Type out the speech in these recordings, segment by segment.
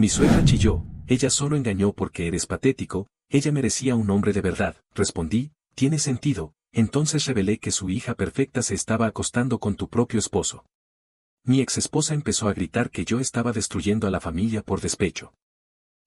Mi suegra chilló, ella solo engañó porque eres patético, ella merecía un hombre de verdad, respondí, tiene sentido, entonces revelé que su hija perfecta se estaba acostando con tu propio esposo. Mi exesposa empezó a gritar que yo estaba destruyendo a la familia por despecho.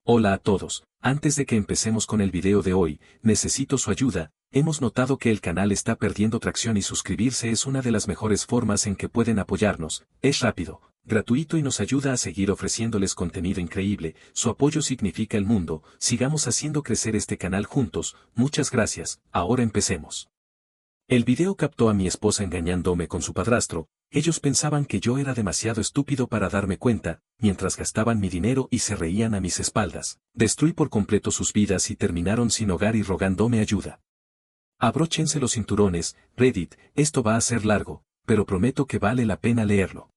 Hola a todos, antes de que empecemos con el video de hoy, necesito su ayuda, hemos notado que el canal está perdiendo tracción y suscribirse es una de las mejores formas en que pueden apoyarnos, es rápido, gratuito y nos ayuda a seguir ofreciéndoles contenido increíble, su apoyo significa el mundo, sigamos haciendo crecer este canal juntos, muchas gracias, ahora empecemos. El video captó a mi esposa engañándome con su padrastro, ellos pensaban que yo era demasiado estúpido para darme cuenta, mientras gastaban mi dinero y se reían a mis espaldas. Destruí por completo sus vidas y terminaron sin hogar y rogándome ayuda. Abróchense los cinturones, Reddit, esto va a ser largo, pero prometo que vale la pena leerlo.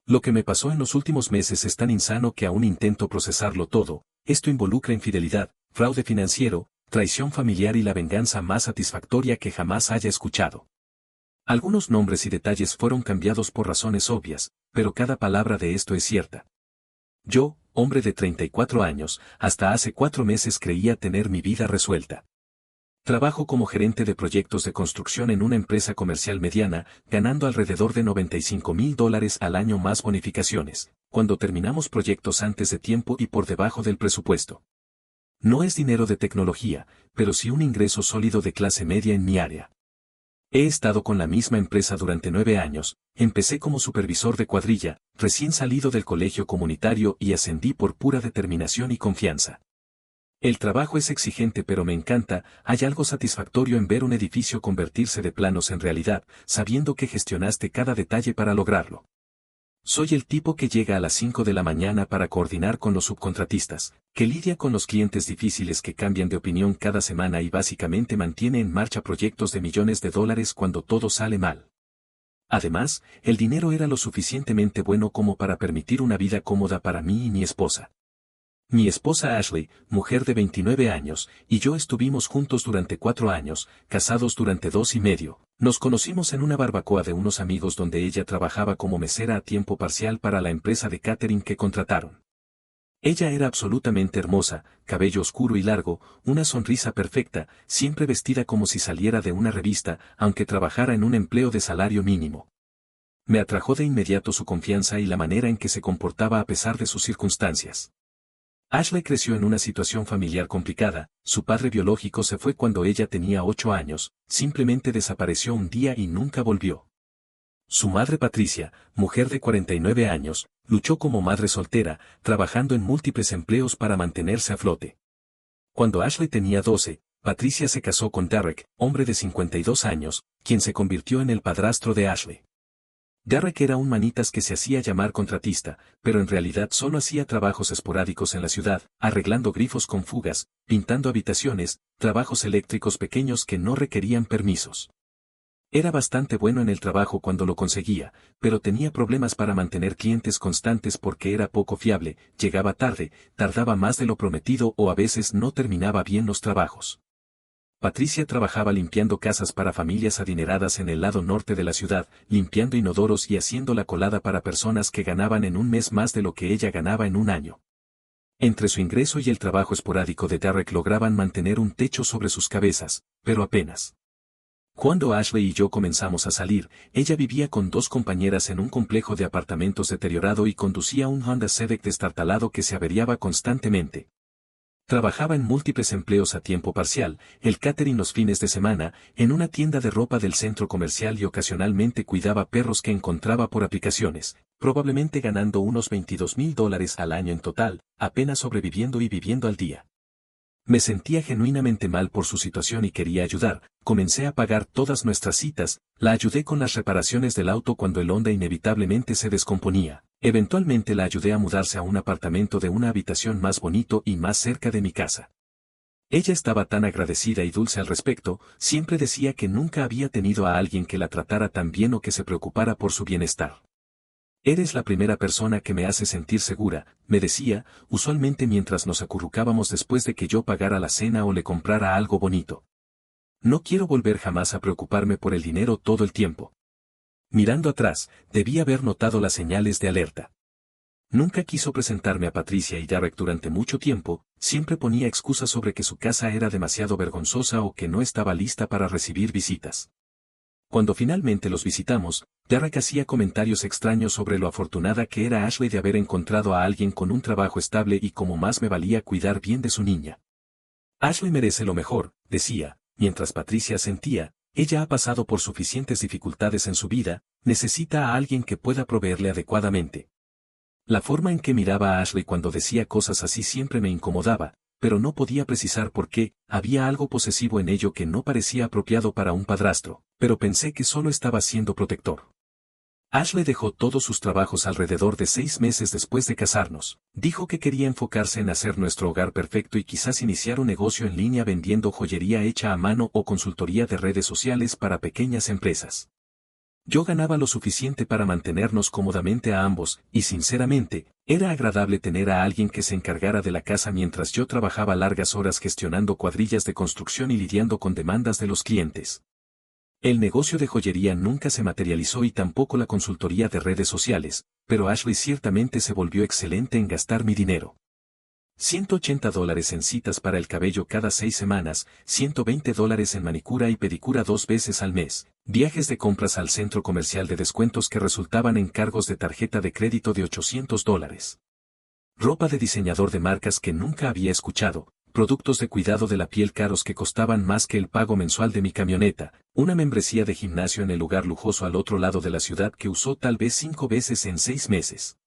Lo que me pasó en los últimos meses es tan insano que aún intento procesarlo todo, esto involucra infidelidad, fraude financiero, traición familiar y la venganza más satisfactoria que jamás haya escuchado. Algunos nombres y detalles fueron cambiados por razones obvias, pero cada palabra de esto es cierta. Yo, hombre de 34 años, hasta hace 4 meses creía tener mi vida resuelta. Trabajo como gerente de proyectos de construcción en una empresa comercial mediana, ganando alrededor de $95,000 al año más bonificaciones, cuando terminamos proyectos antes de tiempo y por debajo del presupuesto. No es dinero de tecnología, pero sí un ingreso sólido de clase media en mi área. He estado con la misma empresa durante 9 años, empecé como supervisor de cuadrilla, recién salido del colegio comunitario y ascendí por pura determinación y confianza. El trabajo es exigente pero me encanta, hay algo satisfactorio en ver un edificio convertirse de planos en realidad, sabiendo que gestionaste cada detalle para lograrlo. Soy el tipo que llega a las 5 de la mañana para coordinar con los subcontratistas, que lidia con los clientes difíciles que cambian de opinión cada semana y básicamente mantiene en marcha proyectos de millones de dólares cuando todo sale mal. Además, el dinero era lo suficientemente bueno como para permitir una vida cómoda para mí y mi esposa. Mi esposa Ashley, mujer de 29 años, y yo estuvimos juntos durante 4 años, casados durante 2 y medio. Nos conocimos en una barbacoa de unos amigos donde ella trabajaba como mesera a tiempo parcial para la empresa de catering que contrataron. Ella era absolutamente hermosa, cabello oscuro y largo, una sonrisa perfecta, siempre vestida como si saliera de una revista, aunque trabajara en un empleo de salario mínimo. Me atrajo de inmediato su confianza y la manera en que se comportaba a pesar de sus circunstancias. Ashley creció en una situación familiar complicada, su padre biológico se fue cuando ella tenía 8 años, simplemente desapareció un día y nunca volvió. Su madre Patricia, mujer de 49 años, luchó como madre soltera, trabajando en múltiples empleos para mantenerse a flote. Cuando Ashley tenía 12, Patricia se casó con Derek, hombre de 52 años, quien se convirtió en el padrastro de Ashley. Derek era un manitas que se hacía llamar contratista, pero en realidad solo hacía trabajos esporádicos en la ciudad, arreglando grifos con fugas, pintando habitaciones, trabajos eléctricos pequeños que no requerían permisos. Era bastante bueno en el trabajo cuando lo conseguía, pero tenía problemas para mantener clientes constantes porque era poco fiable, llegaba tarde, tardaba más de lo prometido o a veces no terminaba bien los trabajos. Patricia trabajaba limpiando casas para familias adineradas en el lado norte de la ciudad, limpiando inodoros y haciendo la colada para personas que ganaban en un mes más de lo que ella ganaba en un año. Entre su ingreso y el trabajo esporádico de Derek lograban mantener un techo sobre sus cabezas, pero apenas. Cuando Ashley y yo comenzamos a salir, ella vivía con 2 compañeras en un complejo de apartamentos deteriorado y conducía un Honda Civic destartalado que se averiaba constantemente. Trabajaba en múltiples empleos a tiempo parcial, el catering los fines de semana, en una tienda de ropa del centro comercial y ocasionalmente cuidaba perros que encontraba por aplicaciones, probablemente ganando unos $22,000 al año en total, apenas sobreviviendo y viviendo al día. Me sentía genuinamente mal por su situación y quería ayudar, comencé a pagar todas nuestras citas, la ayudé con las reparaciones del auto cuando el Honda inevitablemente se descomponía, eventualmente la ayudé a mudarse a un apartamento de una habitación más bonito y más cerca de mi casa. Ella estaba tan agradecida y dulce al respecto, siempre decía que nunca había tenido a alguien que la tratara tan bien o que se preocupara por su bienestar. Eres la primera persona que me hace sentir segura, me decía, usualmente mientras nos acurrucábamos después de que yo pagara la cena o le comprara algo bonito. No quiero volver jamás a preocuparme por el dinero todo el tiempo. Mirando atrás, debí haber notado las señales de alerta. Nunca quiso presentarme a Patricia y Derek durante mucho tiempo, siempre ponía excusas sobre que su casa era demasiado vergonzosa o que no estaba lista para recibir visitas. Cuando finalmente los visitamos, Derek hacía comentarios extraños sobre lo afortunada que era Ashley de haber encontrado a alguien con un trabajo estable y cómo más me valía cuidar bien de su niña. Ashley merece lo mejor, decía, mientras Patricia sentía, ella ha pasado por suficientes dificultades en su vida, necesita a alguien que pueda proveerle adecuadamente. La forma en que miraba a Ashley cuando decía cosas así siempre me incomodaba, pero no podía precisar por qué, había algo posesivo en ello que no parecía apropiado para un padrastro, pero pensé que solo estaba siendo protector. Ashley dejó todos sus trabajos alrededor de 6 meses después de casarnos. Dijo que quería enfocarse en hacer nuestro hogar perfecto y quizás iniciar un negocio en línea vendiendo joyería hecha a mano o consultoría de redes sociales para pequeñas empresas. Yo ganaba lo suficiente para mantenernos cómodamente a ambos, y sinceramente, era agradable tener a alguien que se encargara de la casa mientras yo trabajaba largas horas gestionando cuadrillas de construcción y lidiando con demandas de los clientes. El negocio de joyería nunca se materializó y tampoco la consultoría de redes sociales, pero Ashley ciertamente se volvió excelente en gastar mi dinero. $180 en citas para el cabello cada 6 semanas, $120 en manicura y pedicura 2 veces al mes, viajes de compras al centro comercial de descuentos que resultaban en cargos de tarjeta de crédito de $800. Ropa de diseñador de marcas que nunca había escuchado, productos de cuidado de la piel caros que costaban más que el pago mensual de mi camioneta, una membresía de gimnasio en el lugar lujoso al otro lado de la ciudad que usó tal vez 5 veces en 6 meses.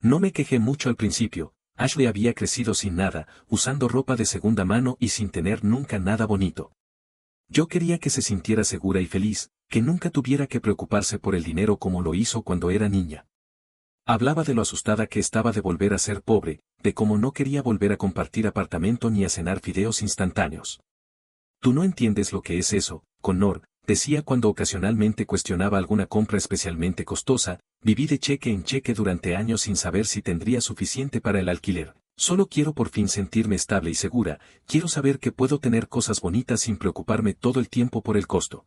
No me quejé mucho al principio. Ashley había crecido sin nada, usando ropa de segunda mano y sin tener nunca nada bonito. Yo quería que se sintiera segura y feliz, que nunca tuviera que preocuparse por el dinero como lo hizo cuando era niña. Hablaba de lo asustada que estaba de volver a ser pobre, de cómo no quería volver a compartir apartamento ni a cenar fideos instantáneos. Tú no entiendes lo que es eso, Connor, decía cuando ocasionalmente cuestionaba alguna compra especialmente costosa. Viví de cheque en cheque durante años sin saber si tendría suficiente para el alquiler. Solo quiero por fin sentirme estable y segura, quiero saber que puedo tener cosas bonitas sin preocuparme todo el tiempo por el costo.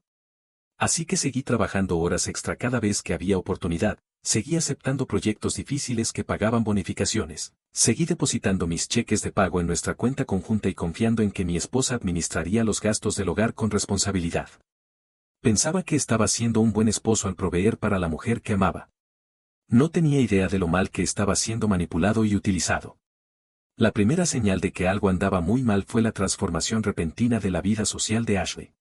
Así que seguí trabajando horas extra cada vez que había oportunidad, seguí aceptando proyectos difíciles que pagaban bonificaciones, seguí depositando mis cheques de pago en nuestra cuenta conjunta y confiando en que mi esposa administraría los gastos del hogar con responsabilidad. Pensaba que estaba siendo un buen esposo al proveer para la mujer que amaba. No tenía idea de lo mal que estaba siendo manipulado y utilizado. La primera señal de que algo andaba muy mal fue la transformación repentina de la vida social de Ashley.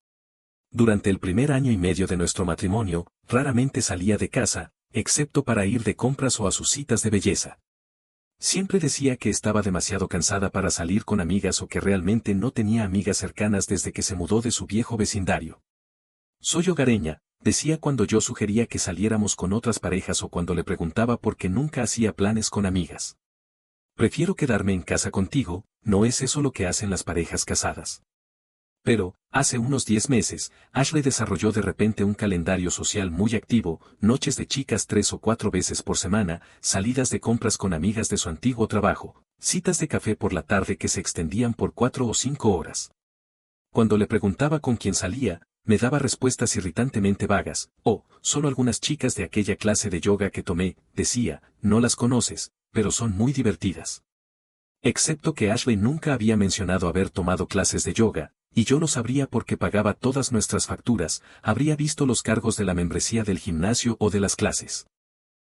Durante el primer año y medio de nuestro matrimonio, raramente salía de casa, excepto para ir de compras o a sus citas de belleza. Siempre decía que estaba demasiado cansada para salir con amigas o que realmente no tenía amigas cercanas desde que se mudó de su viejo vecindario. Soy hogareña, decía cuando yo sugería que saliéramos con otras parejas o cuando le preguntaba por qué nunca hacía planes con amigas. Prefiero quedarme en casa contigo, ¿no es eso lo que hacen las parejas casadas? Pero, hace unos 10 meses, Ashley desarrolló de repente un calendario social muy activo, noches de chicas 3 o 4 veces por semana, salidas de compras con amigas de su antiguo trabajo, citas de café por la tarde que se extendían por 4 o 5 horas. Cuando le preguntaba con quién salía, me daba respuestas irritantemente vagas. Solo algunas chicas de aquella clase de yoga que tomé, decía, no las conoces, pero son muy divertidas. Excepto que Ashley nunca había mencionado haber tomado clases de yoga, y yo lo sabría porque pagaba todas nuestras facturas, habría visto los cargos de la membresía del gimnasio o de las clases.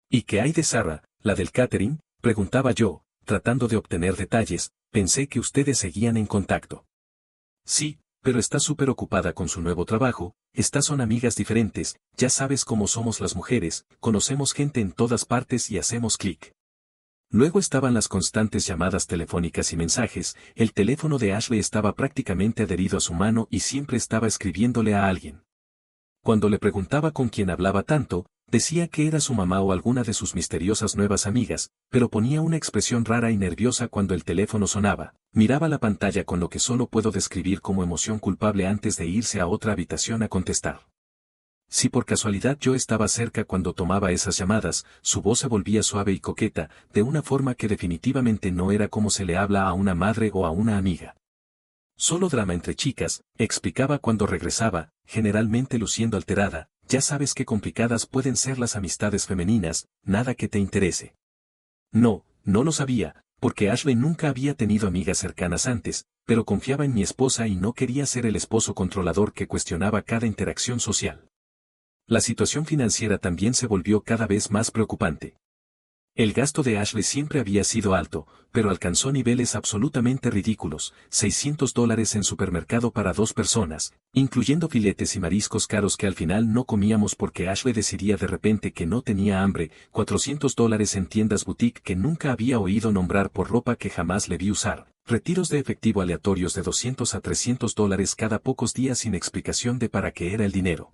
¿Y qué hay de Sarah, la del catering?, preguntaba yo, tratando de obtener detalles. Pensé que ustedes seguían en contacto. Sí, pero está súper ocupada con su nuevo trabajo. Estas son amigas diferentes, ya sabes cómo somos las mujeres, conocemos gente en todas partes y hacemos clic. Luego estaban las constantes llamadas telefónicas y mensajes. El teléfono de Ashley estaba prácticamente adherido a su mano y siempre estaba escribiéndole a alguien. Cuando le preguntaba con quién hablaba tanto, decía que era su mamá o alguna de sus misteriosas nuevas amigas, pero ponía una expresión rara y nerviosa cuando el teléfono sonaba. Miraba la pantalla con lo que solo puedo describir como emoción culpable antes de irse a otra habitación a contestar. Si por casualidad yo estaba cerca cuando tomaba esas llamadas, su voz se volvía suave y coqueta, de una forma que definitivamente no era como se le habla a una madre o a una amiga. Solo drama entre chicas, explicaba cuando regresaba, generalmente luciendo alterada. Ya sabes qué complicadas pueden ser las amistades femeninas, nada que te interese. No lo sabía, porque Ashley nunca había tenido amigas cercanas antes, pero confiaba en mi esposa y no quería ser el esposo controlador que cuestionaba cada interacción social. La situación financiera también se volvió cada vez más preocupante. El gasto de Ashley siempre había sido alto, pero alcanzó niveles absolutamente ridículos, $600 en supermercado para 2 personas, incluyendo filetes y mariscos caros que al final no comíamos porque Ashley decidía de repente que no tenía hambre, $400 en tiendas boutique que nunca había oído nombrar por ropa que jamás le vi usar, retiros de efectivo aleatorios de $200 a $300 cada pocos días sin explicación de para qué era el dinero.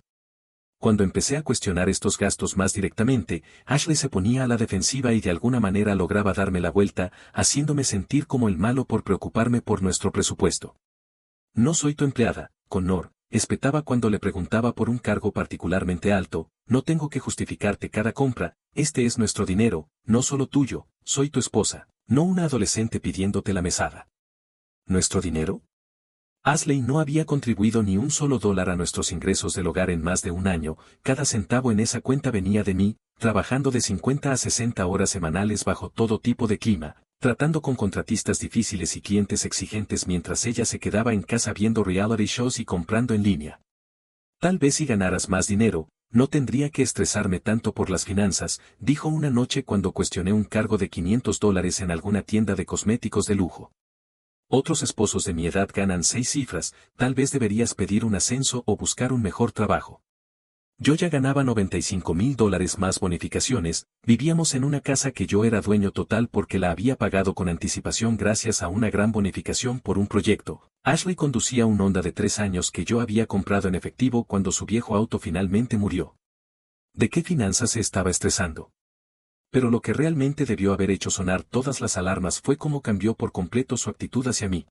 Cuando empecé a cuestionar estos gastos más directamente, Ashley se ponía a la defensiva y de alguna manera lograba darme la vuelta, haciéndome sentir como el malo por preocuparme por nuestro presupuesto. No soy tu empleada, Connor, espetaba cuando le preguntaba por un cargo particularmente alto, no tengo que justificarte cada compra, este es nuestro dinero, no solo tuyo, soy tu esposa, no una adolescente pidiéndote la mesada. ¿Nuestro dinero? Ashley no había contribuido ni un solo dólar a nuestros ingresos del hogar en más de un año, cada centavo en esa cuenta venía de mí, trabajando de 50 a 60 horas semanales bajo todo tipo de clima, tratando con contratistas difíciles y clientes exigentes mientras ella se quedaba en casa viendo reality shows y comprando en línea. Tal vez si ganaras más dinero, no tendría que estresarme tanto por las finanzas, dijo una noche cuando cuestioné un cargo de $500 en alguna tienda de cosméticos de lujo. Otros esposos de mi edad ganan 6 cifras, tal vez deberías pedir un ascenso o buscar un mejor trabajo. Yo ya ganaba $95,000 más bonificaciones, vivíamos en una casa que yo era dueño total porque la había pagado con anticipación gracias a una gran bonificación por un proyecto. Ashley conducía un Honda de 3 años que yo había comprado en efectivo cuando su viejo auto finalmente murió. ¿De qué finanzas se estaba estresando? Pero lo que realmente debió haber hecho sonar todas las alarmas fue cómo cambió por completo su actitud hacia mí.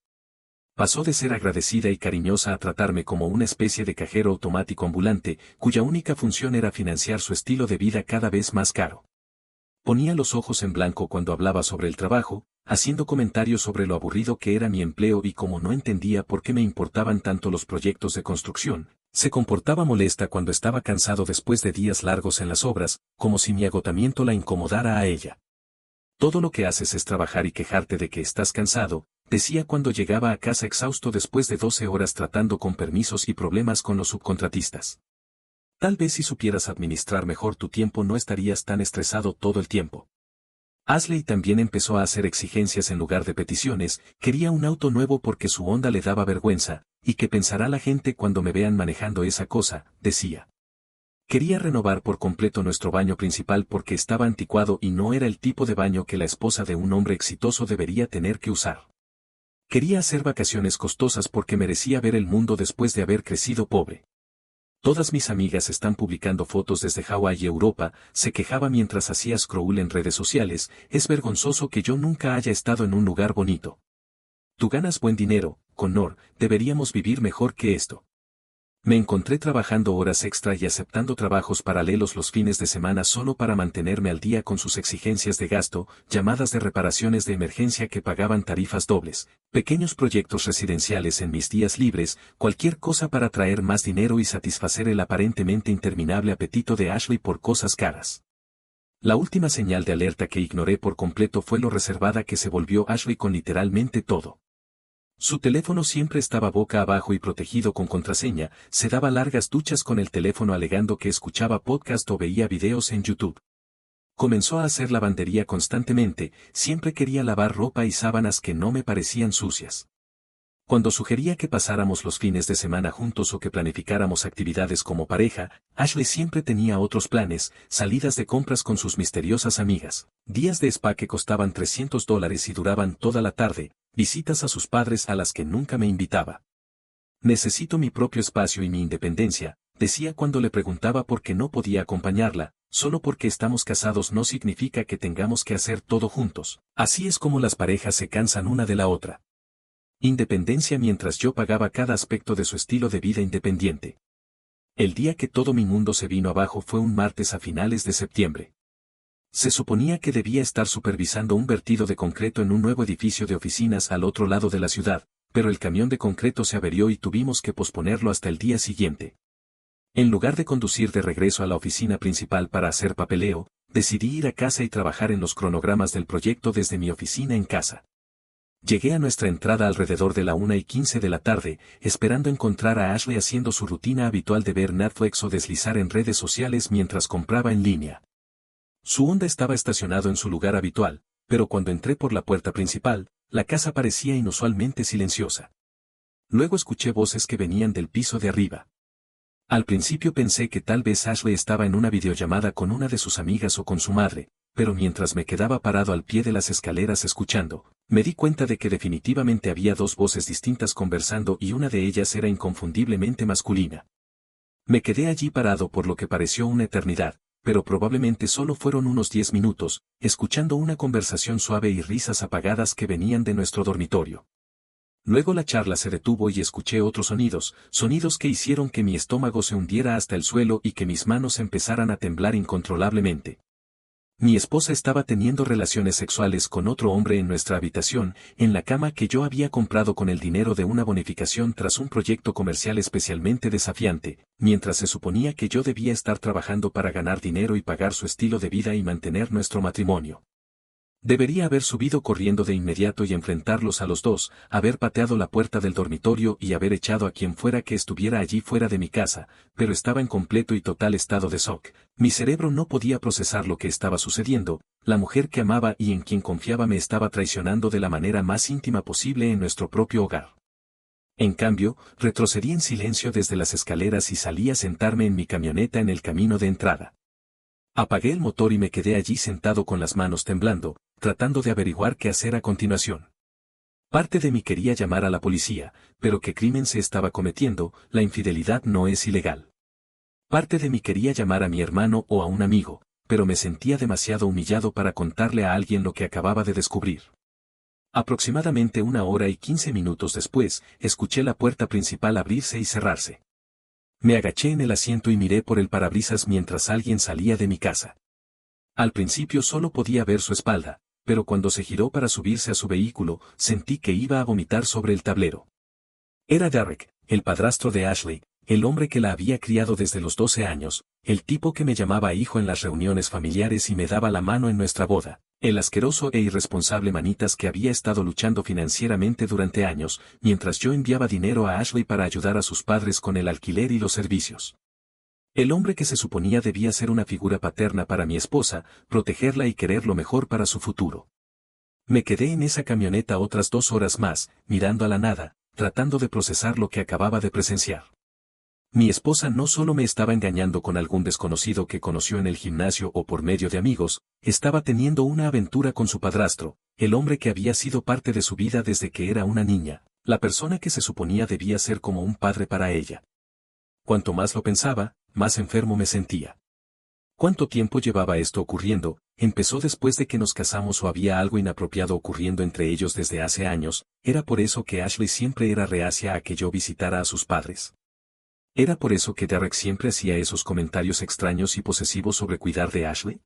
Pasó de ser agradecida y cariñosa a tratarme como una especie de cajero automático ambulante, cuya única función era financiar su estilo de vida cada vez más caro. Ponía los ojos en blanco cuando hablaba sobre el trabajo, haciendo comentarios sobre lo aburrido que era mi empleo y como no entendía por qué me importaban tanto los proyectos de construcción. Se comportaba molesta cuando estaba cansado después de días largos en las obras, como si mi agotamiento la incomodara a ella. Todo lo que haces es trabajar y quejarte de que estás cansado, decía cuando llegaba a casa exhausto después de 12 horas tratando con permisos y problemas con los subcontratistas. Tal vez si supieras administrar mejor tu tiempo no estarías tan estresado todo el tiempo. Ashley también empezó a hacer exigencias en lugar de peticiones, quería un auto nuevo porque su Honda le daba vergüenza, ¿y qué pensará la gente cuando me vean manejando esa cosa?, decía. Quería renovar por completo nuestro baño principal porque estaba anticuado y no era el tipo de baño que la esposa de un hombre exitoso debería tener que usar. Quería hacer vacaciones costosas porque merecía ver el mundo después de haber crecido pobre. Todas mis amigas están publicando fotos desde Hawái y Europa, se quejaba mientras hacía scroll en redes sociales, es vergonzoso que yo nunca haya estado en un lugar bonito. Tú ganas buen dinero, Connor, deberíamos vivir mejor que esto. Me encontré trabajando horas extra y aceptando trabajos paralelos los fines de semana solo para mantenerme al día con sus exigencias de gasto, llamadas de reparaciones de emergencia que pagaban tarifas dobles, pequeños proyectos residenciales en mis días libres, cualquier cosa para traer más dinero y satisfacer el aparentemente interminable apetito de Ashley por cosas caras. La última señal de alerta que ignoré por completo fue lo reservada que se volvió Ashley con literalmente todo. Su teléfono siempre estaba boca abajo y protegido con contraseña, se daba largas duchas con el teléfono alegando que escuchaba podcast o veía videos en YouTube. Comenzó a hacer lavandería constantemente, siempre quería lavar ropa y sábanas que no me parecían sucias. Cuando sugería que pasáramos los fines de semana juntos o que planificáramos actividades como pareja, Ashley siempre tenía otros planes, salidas de compras con sus misteriosas amigas, días de spa que costaban $300 y duraban toda la tarde, visitas a sus padres a las que nunca me invitaba. Necesito mi propio espacio y mi independencia, decía cuando le preguntaba por qué no podía acompañarla, solo porque estamos casados no significa que tengamos que hacer todo juntos, así es como las parejas se cansan una de la otra. Independencia mientras yo pagaba cada aspecto de su estilo de vida independiente. El día que todo mi mundo se vino abajo fue un martes a finales de septiembre. Se suponía que debía estar supervisando un vertido de concreto en un nuevo edificio de oficinas al otro lado de la ciudad, pero el camión de concreto se averió y tuvimos que posponerlo hasta el día siguiente. En lugar de conducir de regreso a la oficina principal para hacer papeleo, decidí ir a casa y trabajar en los cronogramas del proyecto desde mi oficina en casa. Llegué a nuestra entrada alrededor de la 1:15 de la tarde, esperando encontrar a Ashley haciendo su rutina habitual de ver Netflix o deslizar en redes sociales mientras compraba en línea. Su Honda estaba estacionado en su lugar habitual, pero cuando entré por la puerta principal, la casa parecía inusualmente silenciosa. Luego escuché voces que venían del piso de arriba. Al principio pensé que tal vez Ashley estaba en una videollamada con una de sus amigas o con su madre, pero mientras me quedaba parado al pie de las escaleras escuchando, me di cuenta de que definitivamente había dos voces distintas conversando y una de ellas era inconfundiblemente masculina. Me quedé allí parado por lo que pareció una eternidad, pero probablemente solo fueron unos 10 minutos, escuchando una conversación suave y risas apagadas que venían de nuestro dormitorio. Luego la charla se detuvo y escuché otros sonidos, sonidos que hicieron que mi estómago se hundiera hasta el suelo y que mis manos empezaran a temblar incontrolablemente. Mi esposa estaba teniendo relaciones sexuales con otro hombre en nuestra habitación, en la cama que yo había comprado con el dinero de una bonificación tras un proyecto comercial especialmente desafiante, mientras se suponía que yo debía estar trabajando para ganar dinero y pagar su estilo de vida y mantener nuestro matrimonio. Debería haber subido corriendo de inmediato y enfrentarlos a los dos, haber pateado la puerta del dormitorio y haber echado a quien fuera que estuviera allí fuera de mi casa, pero estaba en completo y total estado de shock. Mi cerebro no podía procesar lo que estaba sucediendo, la mujer que amaba y en quien confiaba me estaba traicionando de la manera más íntima posible en nuestro propio hogar. En cambio, retrocedí en silencio desde las escaleras y salí a sentarme en mi camioneta en el camino de entrada. Apagué el motor y me quedé allí sentado con las manos temblando, tratando de averiguar qué hacer a continuación. Parte de mí quería llamar a la policía, pero ¿qué crimen se estaba cometiendo? La infidelidad no es ilegal. Parte de mí quería llamar a mi hermano o a un amigo, pero me sentía demasiado humillado para contarle a alguien lo que acababa de descubrir. Aproximadamente 1:15 después, escuché la puerta principal abrirse y cerrarse. Me agaché en el asiento y miré por el parabrisas mientras alguien salía de mi casa. Al principio solo podía ver su espalda, pero cuando se giró para subirse a su vehículo, sentí que iba a vomitar sobre el tablero. Era Derek, el padrastro de Ashley, el hombre que la había criado desde los 12 años, el tipo que me llamaba hijo en las reuniones familiares y me daba la mano en nuestra boda, el asqueroso e irresponsable manitas que había estado luchando financieramente durante años, mientras yo enviaba dinero a Ashley para ayudar a sus padres con el alquiler y los servicios. El hombre que se suponía debía ser una figura paterna para mi esposa, protegerla y querer lo mejor para su futuro. Me quedé en esa camioneta otras 2 horas más, mirando a la nada, tratando de procesar lo que acababa de presenciar. Mi esposa no solo me estaba engañando con algún desconocido que conoció en el gimnasio o por medio de amigos, estaba teniendo una aventura con su padrastro, el hombre que había sido parte de su vida desde que era una niña, la persona que se suponía debía ser como un padre para ella. Cuanto más lo pensaba, más enfermo me sentía. ¿Cuánto tiempo llevaba esto ocurriendo? ¿Empezó después de que nos casamos o había algo inapropiado ocurriendo entre ellos desde hace años? ¿Era por eso que Ashley siempre era reacia a que yo visitara a sus padres? ¿Era por eso que Derek siempre hacía esos comentarios extraños y posesivos sobre cuidar de Ashley?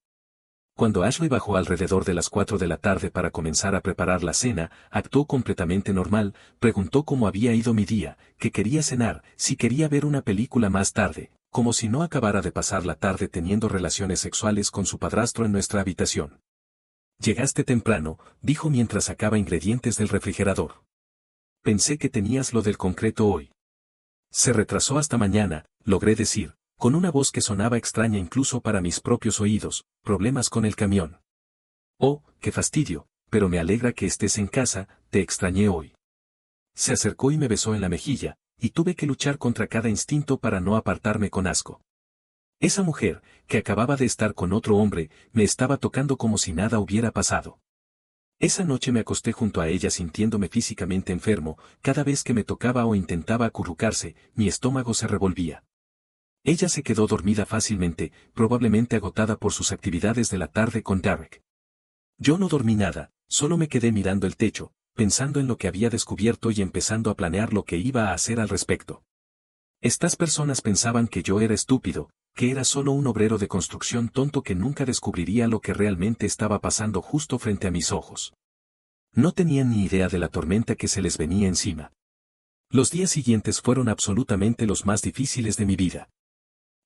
Cuando Ashley bajó alrededor de las 4 de la tarde para comenzar a preparar la cena, actuó completamente normal, preguntó cómo había ido mi día, que quería cenar, si quería ver una película más tarde, como si no acabara de pasar la tarde teniendo relaciones sexuales con su padrastro en nuestra habitación. Llegaste temprano, dijo mientras sacaba ingredientes del refrigerador. Pensé que tenías lo del concreto hoy. Se retrasó hasta mañana, logré decir, con una voz que sonaba extraña incluso para mis propios oídos, problemas con el camión. Oh, qué fastidio, pero me alegra que estés en casa, te extrañé hoy. Se acercó y me besó en la mejilla, y tuve que luchar contra cada instinto para no apartarme con asco. Esa mujer, que acababa de estar con otro hombre, me estaba tocando como si nada hubiera pasado. Esa noche me acosté junto a ella sintiéndome físicamente enfermo, cada vez que me tocaba o intentaba acurrucarse, mi estómago se revolvía. Ella se quedó dormida fácilmente, probablemente agotada por sus actividades de la tarde con Derek. Yo no dormí nada, solo me quedé mirando el techo, pensando en lo que había descubierto y empezando a planear lo que iba a hacer al respecto. Estas personas pensaban que yo era estúpido, que era solo un obrero de construcción tonto que nunca descubriría lo que realmente estaba pasando justo frente a mis ojos. No tenían ni idea de la tormenta que se les venía encima. Los días siguientes fueron absolutamente los más difíciles de mi vida.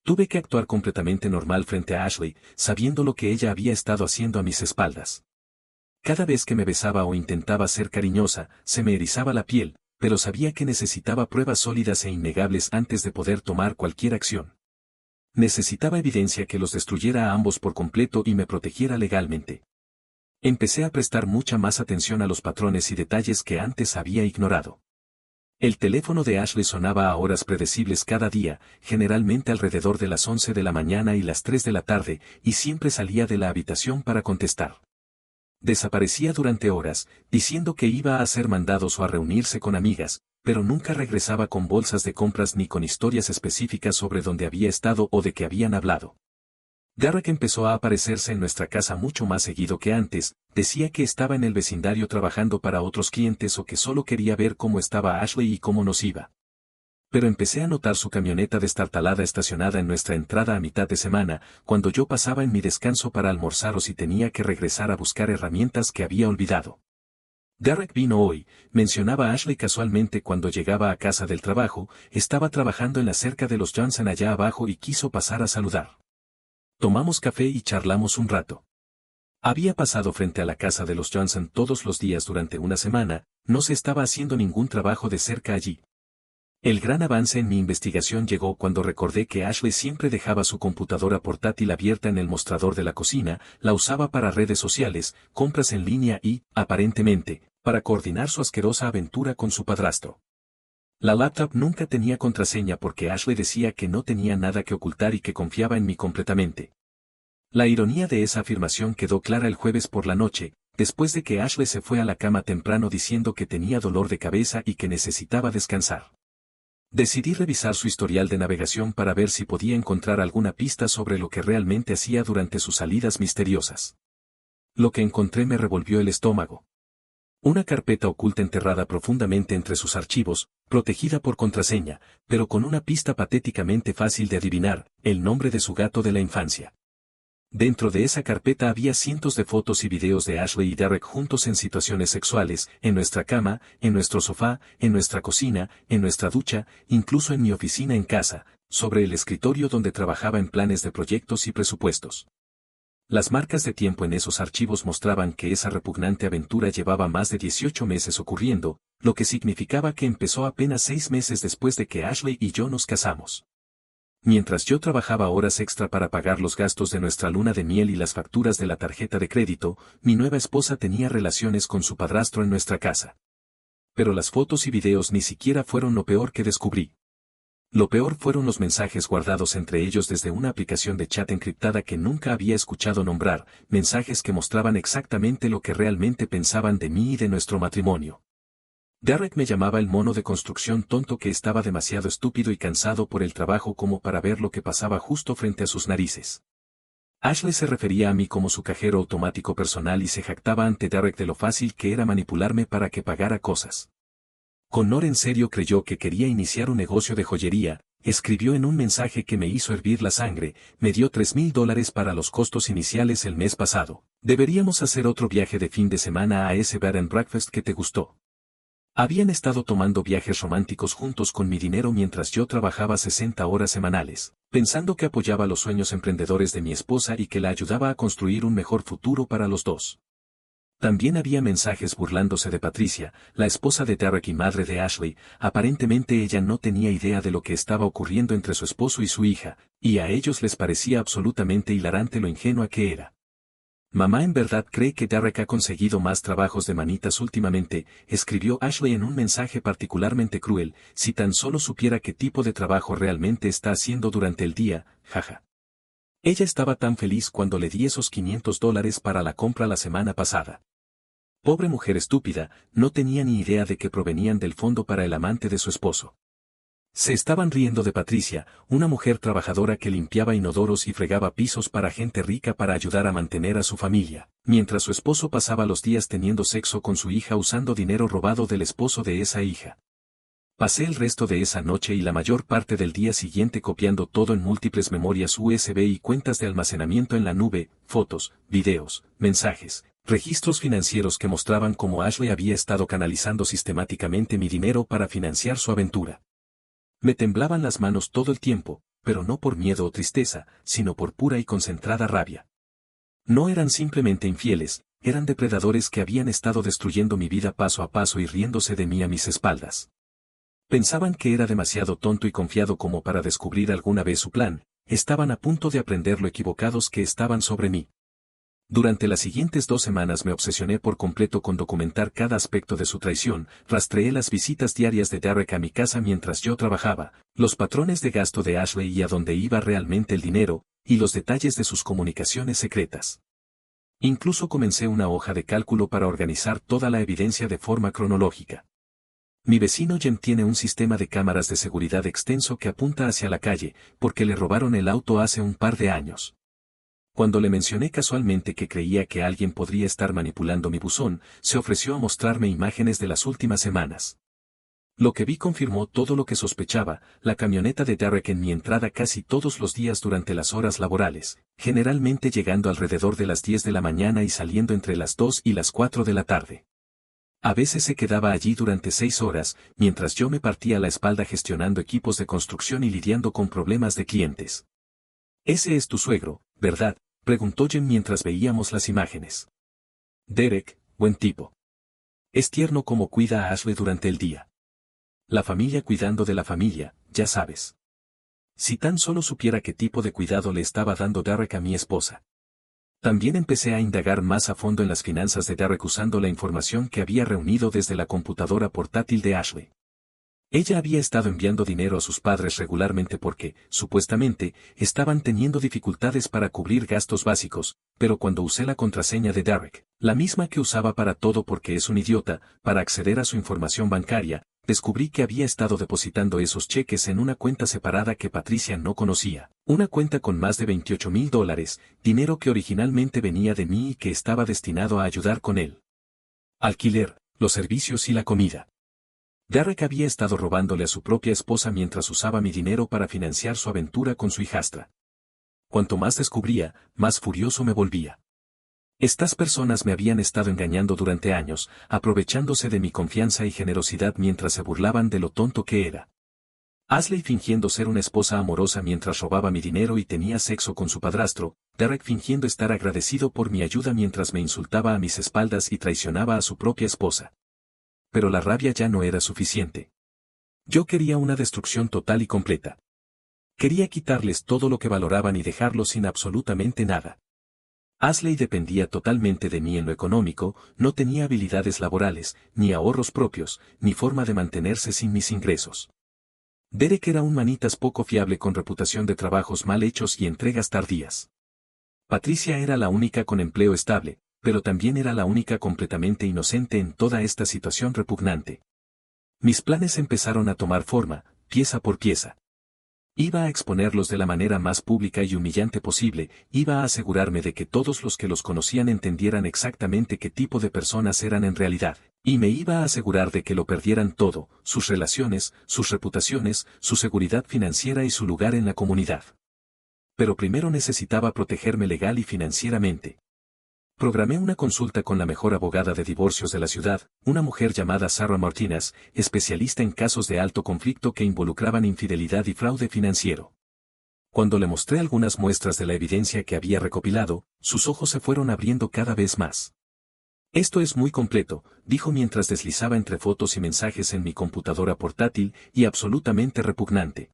Tuve que actuar completamente normal frente a Ashley, sabiendo lo que ella había estado haciendo a mis espaldas. Cada vez que me besaba o intentaba ser cariñosa, se me erizaba la piel, pero sabía que necesitaba pruebas sólidas e innegables antes de poder tomar cualquier acción. Necesitaba evidencia que los destruyera a ambos por completo y me protegiera legalmente. Empecé a prestar mucha más atención a los patrones y detalles que antes había ignorado. El teléfono de Ashley sonaba a horas predecibles cada día, generalmente alrededor de las 11 de la mañana y las 3 de la tarde, y siempre salía de la habitación para contestar. Desaparecía durante horas, diciendo que iba a hacer mandados o a reunirse con amigas, pero nunca regresaba con bolsas de compras ni con historias específicas sobre dónde había estado o de qué habían hablado. Derek empezó a aparecerse en nuestra casa mucho más seguido que antes, decía que estaba en el vecindario trabajando para otros clientes o que solo quería ver cómo estaba Ashley y cómo nos iba. Pero empecé a notar su camioneta destartalada estacionada en nuestra entrada a mitad de semana, cuando yo pasaba en mi descanso para almorzar o si tenía que regresar a buscar herramientas que había olvidado. Derek vino hoy, mencionaba Ashley casualmente cuando llegaba a casa del trabajo, estaba trabajando en la cerca de los Johnson allá abajo y quiso pasar a saludar. Tomamos café y charlamos un rato. Había pasado frente a la casa de los Johnson todos los días durante una semana, no se estaba haciendo ningún trabajo de cerca allí. El gran avance en mi investigación llegó cuando recordé que Ashley siempre dejaba su computadora portátil abierta en el mostrador de la cocina, la usaba para redes sociales, compras en línea y, aparentemente, para coordinar su asquerosa aventura con su padrastro. La laptop nunca tenía contraseña porque Ashley decía que no tenía nada que ocultar y que confiaba en mí completamente. La ironía de esa afirmación quedó clara el jueves por la noche, después de que Ashley se fue a la cama temprano diciendo que tenía dolor de cabeza y que necesitaba descansar. Decidí revisar su historial de navegación para ver si podía encontrar alguna pista sobre lo que realmente hacía durante sus salidas misteriosas. Lo que encontré me revolvió el estómago. Una carpeta oculta enterrada profundamente entre sus archivos, protegida por contraseña, pero con una pista patéticamente fácil de adivinar, el nombre de su gato de la infancia. Dentro de esa carpeta había cientos de fotos y videos de Ashley y Derek juntos en situaciones sexuales, en nuestra cama, en nuestro sofá, en nuestra cocina, en nuestra ducha, incluso en mi oficina en casa, sobre el escritorio donde trabajaba en planes de proyectos y presupuestos. Las marcas de tiempo en esos archivos mostraban que esa repugnante aventura llevaba más de 18 meses ocurriendo, lo que significaba que empezó apenas 6 meses después de que Ashley y yo nos casamos. Mientras yo trabajaba horas extra para pagar los gastos de nuestra luna de miel y las facturas de la tarjeta de crédito, mi nueva esposa tenía relaciones con su padrastro en nuestra casa. Pero las fotos y videos ni siquiera fueron lo peor que descubrí. Lo peor fueron los mensajes guardados entre ellos desde una aplicación de chat encriptada que nunca había escuchado nombrar, mensajes que mostraban exactamente lo que realmente pensaban de mí y de nuestro matrimonio. Derek me llamaba el mono de construcción tonto que estaba demasiado estúpido y cansado por el trabajo como para ver lo que pasaba justo frente a sus narices. Ashley se refería a mí como su cajero automático personal y se jactaba ante Derek de lo fácil que era manipularme para que pagara cosas. Connor en serio creyó que quería iniciar un negocio de joyería, escribió en un mensaje que me hizo hervir la sangre, me dio $3,000 para los costos iniciales el mes pasado. Deberíamos hacer otro viaje de fin de semana a ese bed and breakfast que te gustó. Habían estado tomando viajes románticos juntos con mi dinero mientras yo trabajaba 60 horas semanales, pensando que apoyaba los sueños emprendedores de mi esposa y que la ayudaba a construir un mejor futuro para los dos. También había mensajes burlándose de Patricia, la esposa de Derek y madre de Ashley, aparentemente ella no tenía idea de lo que estaba ocurriendo entre su esposo y su hija, y a ellos les parecía absolutamente hilarante lo ingenua que era. Mamá en verdad cree que Derek ha conseguido más trabajos de manitas últimamente, escribió Ashley en un mensaje particularmente cruel, si tan solo supiera qué tipo de trabajo realmente está haciendo durante el día, jaja. Ella estaba tan feliz cuando le di esos $500 para la compra la semana pasada. Pobre mujer estúpida, no tenía ni idea de que provenían del fondo para el amante de su esposo. Se estaban riendo de Patricia, una mujer trabajadora que limpiaba inodoros y fregaba pisos para gente rica para ayudar a mantener a su familia, mientras su esposo pasaba los días teniendo sexo con su hija usando dinero robado del esposo de esa hija. Pasé el resto de esa noche y la mayor parte del día siguiente copiando todo en múltiples memorias USB y cuentas de almacenamiento en la nube, fotos, videos, mensajes, registros financieros que mostraban cómo Ashley había estado canalizando sistemáticamente mi dinero para financiar su aventura. Me temblaban las manos todo el tiempo, pero no por miedo o tristeza, sino por pura y concentrada rabia. No eran simplemente infieles, eran depredadores que habían estado destruyendo mi vida paso a paso y riéndose de mí a mis espaldas. Pensaban que era demasiado tonto y confiado como para descubrir alguna vez su plan, estaban a punto de aprender lo equivocados que estaban sobre mí. Durante las siguientes 2 semanas me obsesioné por completo con documentar cada aspecto de su traición, rastreé las visitas diarias de Derek a mi casa mientras yo trabajaba, los patrones de gasto de Ashley y a dónde iba realmente el dinero, y los detalles de sus comunicaciones secretas. Incluso comencé una hoja de cálculo para organizar toda la evidencia de forma cronológica. Mi vecino Jem tiene un sistema de cámaras de seguridad extenso que apunta hacia la calle, porque le robaron el auto hace un par de años. Cuando le mencioné casualmente que creía que alguien podría estar manipulando mi buzón, se ofreció a mostrarme imágenes de las últimas semanas. Lo que vi confirmó todo lo que sospechaba, la camioneta de Derek en mi entrada casi todos los días durante las horas laborales, generalmente llegando alrededor de las 10 de la mañana y saliendo entre las 2 y las 4 de la tarde. A veces se quedaba allí durante 6 horas, mientras yo me partía la espalda gestionando equipos de construcción y lidiando con problemas de clientes. «Ese es tu suegro, ¿verdad?», preguntó Jem mientras veíamos las imágenes. «Derek, buen tipo. Es tierno como cuida a Ashley durante el día. La familia cuidando de la familia, ya sabes. Si tan solo supiera qué tipo de cuidado le estaba dando Derek a mi esposa». También empecé a indagar más a fondo en las finanzas de Derek usando la información que había reunido desde la computadora portátil de Ashley. Ella había estado enviando dinero a sus padres regularmente porque, supuestamente, estaban teniendo dificultades para cubrir gastos básicos, pero cuando usé la contraseña de Derek, la misma que usaba para todo porque es un idiota, para acceder a su información bancaria, descubrí que había estado depositando esos cheques en una cuenta separada que Patricia no conocía, una cuenta con más de $28,000, dinero que originalmente venía de mí y que estaba destinado a ayudar con el alquiler, los servicios y la comida. Derek había estado robándole a su propia esposa mientras usaba mi dinero para financiar su aventura con su hijastra. Cuanto más descubría, más furioso me volvía. Estas personas me habían estado engañando durante años, aprovechándose de mi confianza y generosidad mientras se burlaban de lo tonto que era. Ashley fingiendo ser una esposa amorosa mientras robaba mi dinero y tenía sexo con su padrastro, Derek fingiendo estar agradecido por mi ayuda mientras me insultaba a mis espaldas y traicionaba a su propia esposa. Pero la rabia ya no era suficiente. Yo quería una destrucción total y completa. Quería quitarles todo lo que valoraban y dejarlos sin absolutamente nada. Ashley dependía totalmente de mí en lo económico, no tenía habilidades laborales, ni ahorros propios, ni forma de mantenerse sin mis ingresos. Derek era un manitas poco fiable con reputación de trabajos mal hechos y entregas tardías. Patricia era la única con empleo estable, pero también era la única completamente inocente en toda esta situación repugnante. Mis planes empezaron a tomar forma, pieza por pieza. Iba a exponerlos de la manera más pública y humillante posible, iba a asegurarme de que todos los que los conocían entendieran exactamente qué tipo de personas eran en realidad, y me iba a asegurar de que lo perdieran todo, sus relaciones, sus reputaciones, su seguridad financiera y su lugar en la comunidad. Pero primero necesitaba protegerme legal y financieramente. Programé una consulta con la mejor abogada de divorcios de la ciudad, una mujer llamada Sarah Martínez, especialista en casos de alto conflicto que involucraban infidelidad y fraude financiero. Cuando le mostré algunas muestras de la evidencia que había recopilado, sus ojos se fueron abriendo cada vez más. «Esto es muy completo», dijo mientras deslizaba entre fotos y mensajes en mi computadora portátil, «y absolutamente repugnante.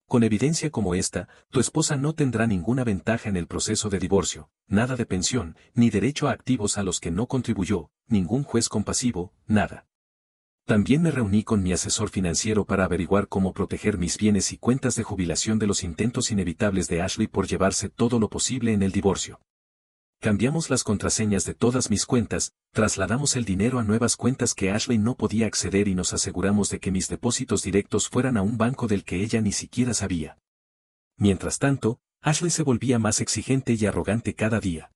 Con evidencia como esta, tu esposa no tendrá ninguna ventaja en el proceso de divorcio, nada de pensión, ni derecho a activos a los que no contribuyó, ningún juez compasivo, nada». También me reuní con mi asesor financiero para averiguar cómo proteger mis bienes y cuentas de jubilación de los intentos inevitables de Ashley por llevarse todo lo posible en el divorcio. Cambiamos las contraseñas de todas mis cuentas, trasladamos el dinero a nuevas cuentas que Ashley no podía acceder y nos aseguramos de que mis depósitos directos fueran a un banco del que ella ni siquiera sabía. Mientras tanto, Ashley se volvía más exigente y arrogante cada día.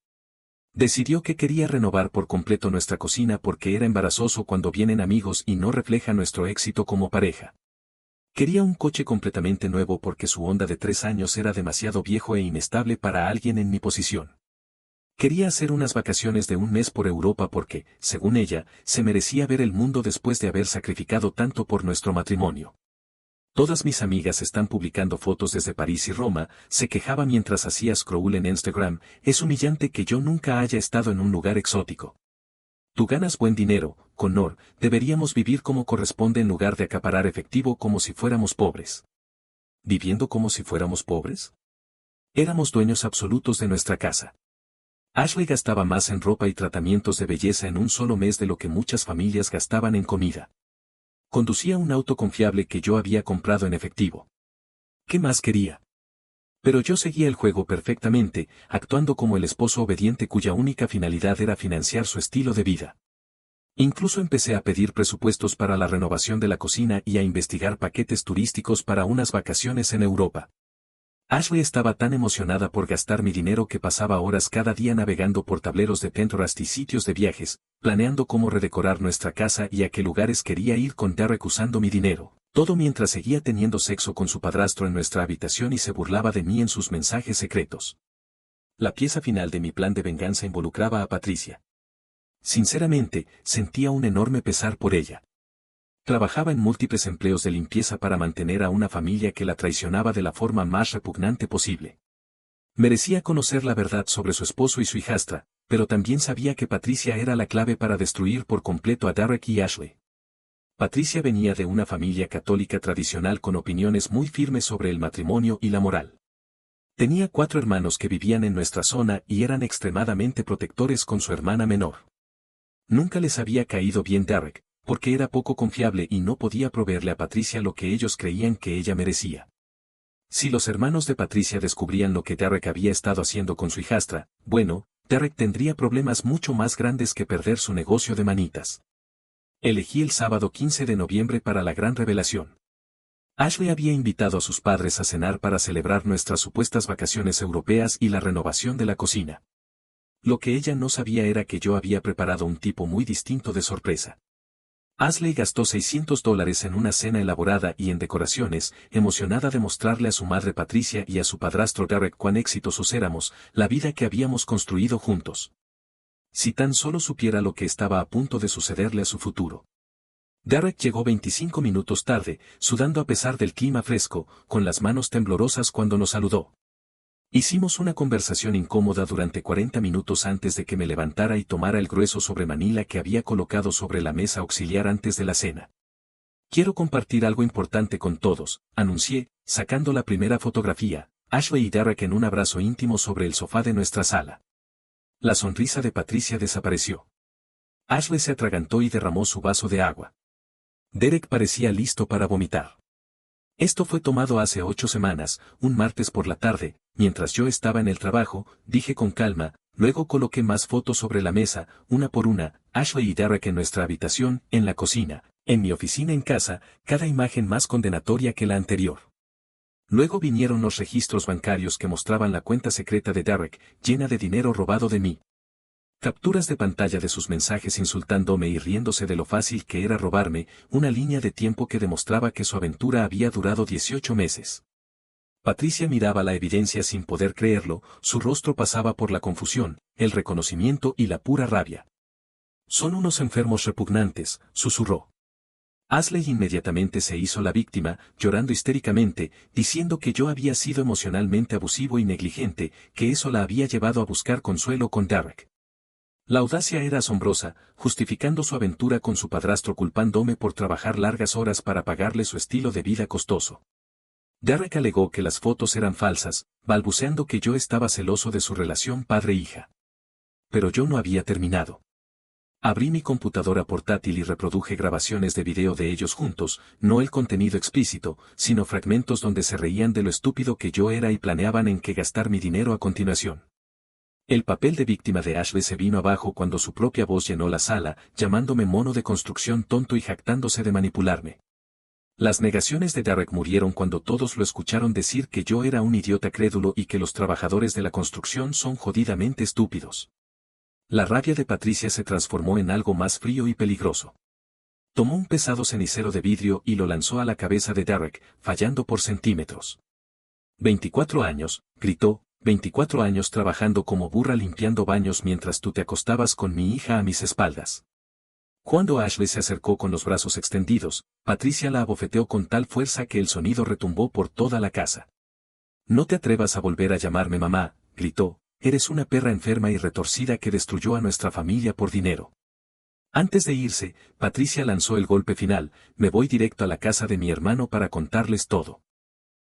Decidió que quería renovar por completo nuestra cocina porque era embarazoso cuando vienen amigos y no refleja nuestro éxito como pareja. Quería un coche completamente nuevo porque su Honda de 3 años era demasiado viejo e inestable para alguien en mi posición. Quería hacer unas vacaciones de un mes por Europa porque, según ella, se merecía ver el mundo después de haber sacrificado tanto por nuestro matrimonio. Todas mis amigas están publicando fotos desde París y Roma, se quejaba mientras hacía scroll en Instagram, es humillante que yo nunca haya estado en un lugar exótico. Tú ganas buen dinero, Connor, deberíamos vivir como corresponde en lugar de acaparar efectivo como si fuéramos pobres. ¿Viviendo como si fuéramos pobres? Éramos dueños absolutos de nuestra casa. Ashley gastaba más en ropa y tratamientos de belleza en un solo mes de lo que muchas familias gastaban en comida. Conducía un auto confiable que yo había comprado en efectivo. ¿Qué más quería? Pero yo seguía el juego perfectamente, actuando como el esposo obediente cuya única finalidad era financiar su estilo de vida. Incluso empecé a pedir presupuestos para la renovación de la cocina y a investigar paquetes turísticos para unas vacaciones en Europa. Ashley estaba tan emocionada por gastar mi dinero que pasaba horas cada día navegando por tableros de Pinterest y sitios de viajes, planeando cómo redecorar nuestra casa y a qué lugares quería ir con Derek usando mi dinero, todo mientras seguía teniendo sexo con su padrastro en nuestra habitación y se burlaba de mí en sus mensajes secretos. La pieza final de mi plan de venganza involucraba a Patricia. Sinceramente, sentía un enorme pesar por ella. Trabajaba en múltiples empleos de limpieza para mantener a una familia que la traicionaba de la forma más repugnante posible. Merecía conocer la verdad sobre su esposo y su hijastra, pero también sabía que Patricia era la clave para destruir por completo a Derek y Ashley. Patricia venía de una familia católica tradicional con opiniones muy firmes sobre el matrimonio y la moral. Tenía 4 hermanos que vivían en nuestra zona y eran extremadamente protectores con su hermana menor. Nunca les había caído bien Derek, porque era poco confiable y no podía proveerle a Patricia lo que ellos creían que ella merecía. Si los hermanos de Patricia descubrían lo que Derek había estado haciendo con su hijastra, bueno, Derek tendría problemas mucho más grandes que perder su negocio de manitas. Elegí el sábado 15 de noviembre para la gran revelación. Ashley había invitado a sus padres a cenar para celebrar nuestras supuestas vacaciones europeas y la renovación de la cocina. Lo que ella no sabía era que yo había preparado un tipo muy distinto de sorpresa. Ashley gastó $600 en una cena elaborada y en decoraciones, emocionada de mostrarle a su madre Patricia y a su padrastro Derek cuán exitosos éramos, la vida que habíamos construido juntos. Si tan solo supiera lo que estaba a punto de sucederle a su futuro. Derek llegó 25 minutos tarde, sudando a pesar del clima fresco, con las manos temblorosas cuando nos saludó. Hicimos una conversación incómoda durante 40 minutos antes de que me levantara y tomara el grueso sobremanila que había colocado sobre la mesa auxiliar antes de la cena. Quiero compartir algo importante con todos, anuncié, sacando la primera fotografía, Ashley y Derek en un abrazo íntimo sobre el sofá de nuestra sala. La sonrisa de Patricia desapareció. Ashley se atragantó y derramó su vaso de agua. Derek parecía listo para vomitar. Esto fue tomado hace 8 semanas, un martes por la tarde, mientras yo estaba en el trabajo, dije con calma, luego coloqué más fotos sobre la mesa, una por una, Ashley y Derek en nuestra habitación, en la cocina, en mi oficina en casa, cada imagen más condenatoria que la anterior. Luego vinieron los registros bancarios que mostraban la cuenta secreta de Derek, llena de dinero robado de mí. Capturas de pantalla de sus mensajes insultándome y riéndose de lo fácil que era robarme, una línea de tiempo que demostraba que su aventura había durado 18 meses. Patricia miraba la evidencia sin poder creerlo, su rostro pasaba por la confusión, el reconocimiento y la pura rabia. Son unos enfermos repugnantes, susurró. Ashley inmediatamente se hizo la víctima, llorando histéricamente, diciendo que yo había sido emocionalmente abusivo y negligente, que eso la había llevado a buscar consuelo con Derek. La audacia era asombrosa, justificando su aventura con su padrastro culpándome por trabajar largas horas para pagarle su estilo de vida costoso. Derek alegó que las fotos eran falsas, balbuceando que yo estaba celoso de su relación padre-hija. Pero yo no había terminado. Abrí mi computadora portátil y reproduje grabaciones de video de ellos juntos, no el contenido explícito, sino fragmentos donde se reían de lo estúpido que yo era y planeaban en qué gastar mi dinero a continuación. El papel de víctima de Ashley se vino abajo cuando su propia voz llenó la sala, llamándome mono de construcción tonto y jactándose de manipularme. Las negaciones de Derek murieron cuando todos lo escucharon decir que yo era un idiota crédulo y que los trabajadores de la construcción son jodidamente estúpidos. La rabia de Patricia se transformó en algo más frío y peligroso. Tomó un pesado cenicero de vidrio y lo lanzó a la cabeza de Derek, fallando por centímetros. 24 años, gritó, 24 años trabajando como burra limpiando baños mientras tú te acostabas con mi hija a mis espaldas. Cuando Ashley se acercó con los brazos extendidos, Patricia la abofeteó con tal fuerza que el sonido retumbó por toda la casa. «No te atrevas a volver a llamarme mamá», gritó, «eres una perra enferma y retorcida que destruyó a nuestra familia por dinero». Antes de irse, Patricia lanzó el golpe final: «Me voy directo a la casa de mi hermano para contarles todo».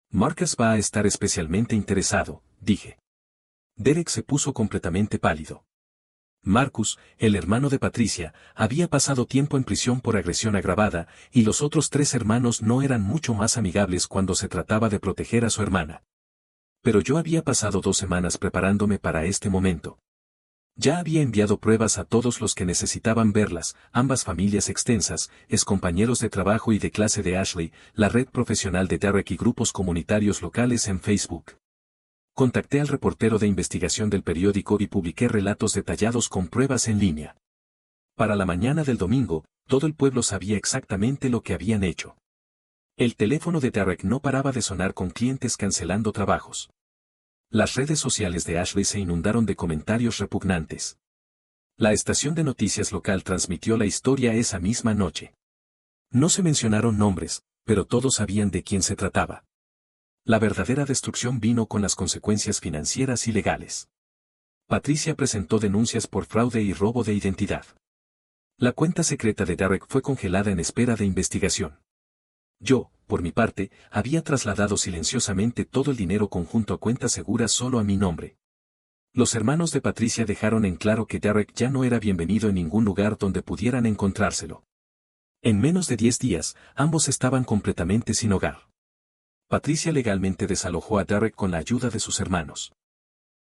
«Marcus va a estar especialmente interesado», dije. Derek se puso completamente pálido. Marcus, el hermano de Patricia, había pasado tiempo en prisión por agresión agravada, y los otros 3 hermanos no eran mucho más amigables cuando se trataba de proteger a su hermana. Pero yo había pasado 2 semanas preparándome para este momento. Ya había enviado pruebas a todos los que necesitaban verlas, ambas familias extensas, excompañeros de trabajo y de clase de Ashley, la red profesional de Derek y grupos comunitarios locales en Facebook. Contacté al reportero de investigación del periódico y publiqué relatos detallados con pruebas en línea. Para la mañana del domingo, todo el pueblo sabía exactamente lo que habían hecho. El teléfono de Derek no paraba de sonar con clientes cancelando trabajos. Las redes sociales de Ashley se inundaron de comentarios repugnantes. La estación de noticias local transmitió la historia esa misma noche. No se mencionaron nombres, pero todos sabían de quién se trataba. La verdadera destrucción vino con las consecuencias financieras y legales. Patricia presentó denuncias por fraude y robo de identidad. La cuenta secreta de Derek fue congelada en espera de investigación. Yo, por mi parte, había trasladado silenciosamente todo el dinero conjunto a cuentas seguras solo a mi nombre. Los hermanos de Patricia dejaron en claro que Derek ya no era bienvenido en ningún lugar donde pudieran encontrárselo. En menos de 10 días, ambos estaban completamente sin hogar. Patricia legalmente desalojó a Derek con la ayuda de sus hermanos.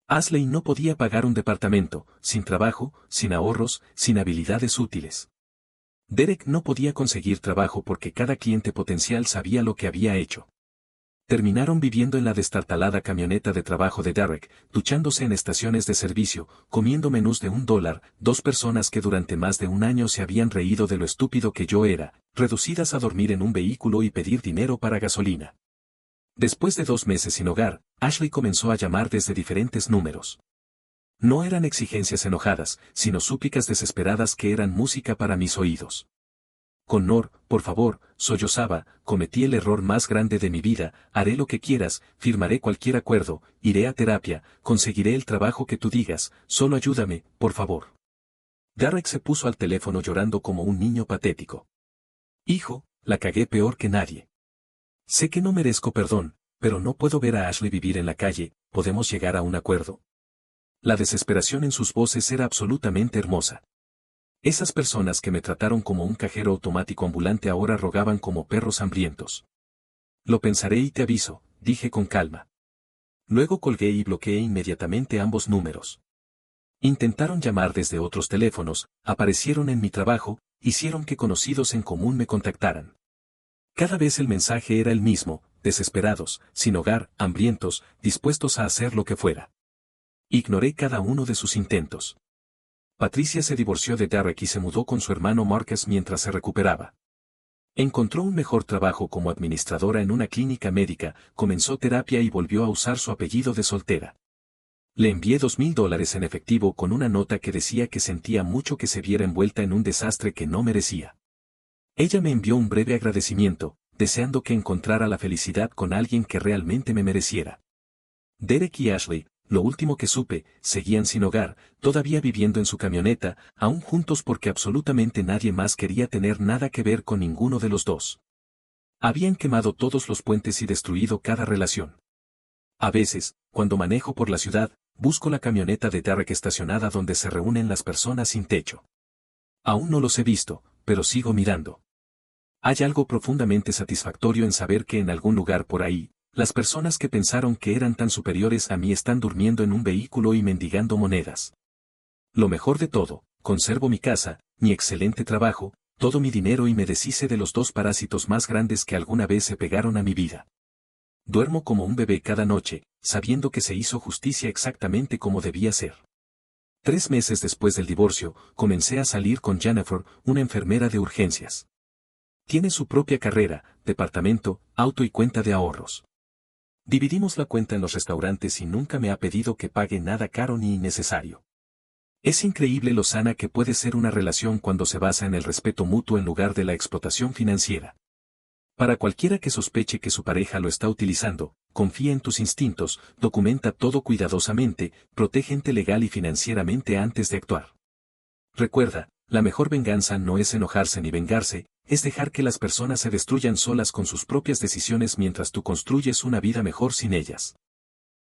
Ashley no podía pagar un departamento, sin trabajo, sin ahorros, sin habilidades útiles. Derek no podía conseguir trabajo porque cada cliente potencial sabía lo que había hecho. Terminaron viviendo en la destartalada camioneta de trabajo de Derek, duchándose en estaciones de servicio, comiendo menús de $1, 2 personas que durante más de un año se habían reído de lo estúpido que yo era, reducidas a dormir en un vehículo y pedir dinero para gasolina. Después de 2 meses sin hogar, Ashley comenzó a llamar desde diferentes números. No eran exigencias enojadas, sino súplicas desesperadas que eran música para mis oídos. «Connor, por favor», sollozaba, «cometí el error más grande de mi vida, haré lo que quieras, firmaré cualquier acuerdo, iré a terapia, conseguiré el trabajo que tú digas, solo ayúdame, por favor». Derek se puso al teléfono llorando como un niño patético. «Hijo, la cagué peor que nadie. Sé que no merezco perdón, pero no puedo ver a Ashley vivir en la calle, ¿podemos llegar a un acuerdo?». La desesperación en sus voces era absolutamente hermosa. Esas personas que me trataron como un cajero automático ambulante ahora rogaban como perros hambrientos. «Lo pensaré y te aviso», dije con calma. Luego colgué y bloqueé inmediatamente ambos números. Intentaron llamar desde otros teléfonos, aparecieron en mi trabajo, hicieron que conocidos en común me contactaran. Cada vez el mensaje era el mismo: desesperados, sin hogar, hambrientos, dispuestos a hacer lo que fuera. Ignoré cada uno de sus intentos. Patricia se divorció de Derek y se mudó con su hermano Marcus mientras se recuperaba. Encontró un mejor trabajo como administradora en una clínica médica, comenzó terapia y volvió a usar su apellido de soltera. Le envié $2,000 en efectivo con una nota que decía que sentía mucho que se viera envuelta en un desastre que no merecía. Ella me envió un breve agradecimiento, deseando que encontrara la felicidad con alguien que realmente me mereciera. Derek y Ashley, lo último que supe, seguían sin hogar, todavía viviendo en su camioneta, aún juntos porque absolutamente nadie más quería tener nada que ver con ninguno de los dos. Habían quemado todos los puentes y destruido cada relación. A veces, cuando manejo por la ciudad, busco la camioneta de Derek estacionada donde se reúnen las personas sin techo. Aún no los he visto, pero sigo mirando. Hay algo profundamente satisfactorio en saber que en algún lugar por ahí, las personas que pensaron que eran tan superiores a mí están durmiendo en un vehículo y mendigando monedas. Lo mejor de todo, conservo mi casa, mi excelente trabajo, todo mi dinero y me deshice de los 2 parásitos más grandes que alguna vez se pegaron a mi vida. Duermo como un bebé cada noche, sabiendo que se hizo justicia exactamente como debía ser. 3 meses después del divorcio, comencé a salir con Jennifer, una enfermera de urgencias. Tiene su propia carrera, departamento, auto y cuenta de ahorros. Dividimos la cuenta en los restaurantes y nunca me ha pedido que pague nada caro ni innecesario. Es increíble lo sana que puede ser una relación cuando se basa en el respeto mutuo en lugar de la explotación financiera. Para cualquiera que sospeche que su pareja lo está utilizando, confía en tus instintos, documenta todo cuidadosamente, protégete legal y financieramente antes de actuar. Recuerda, la mejor venganza no es enojarse ni vengarse, es dejar que las personas se destruyan solas con sus propias decisiones mientras tú construyes una vida mejor sin ellas.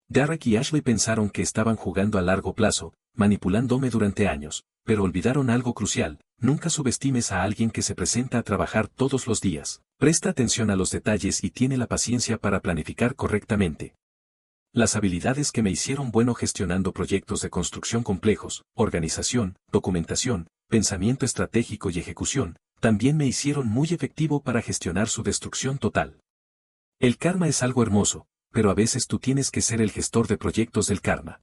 Derek y Ashley pensaron que estaban jugando a largo plazo, manipulándome durante años, pero olvidaron algo crucial: nunca subestimes a alguien que se presenta a trabajar todos los días. Presta atención a los detalles y tiene la paciencia para planificar correctamente. Las habilidades que me hicieron bueno gestionando proyectos de construcción complejos, organización, documentación, pensamiento estratégico y ejecución, también me hicieron muy efectivo para gestionar su destrucción total. El karma es algo hermoso, pero a veces tú tienes que ser el gestor de proyectos del karma.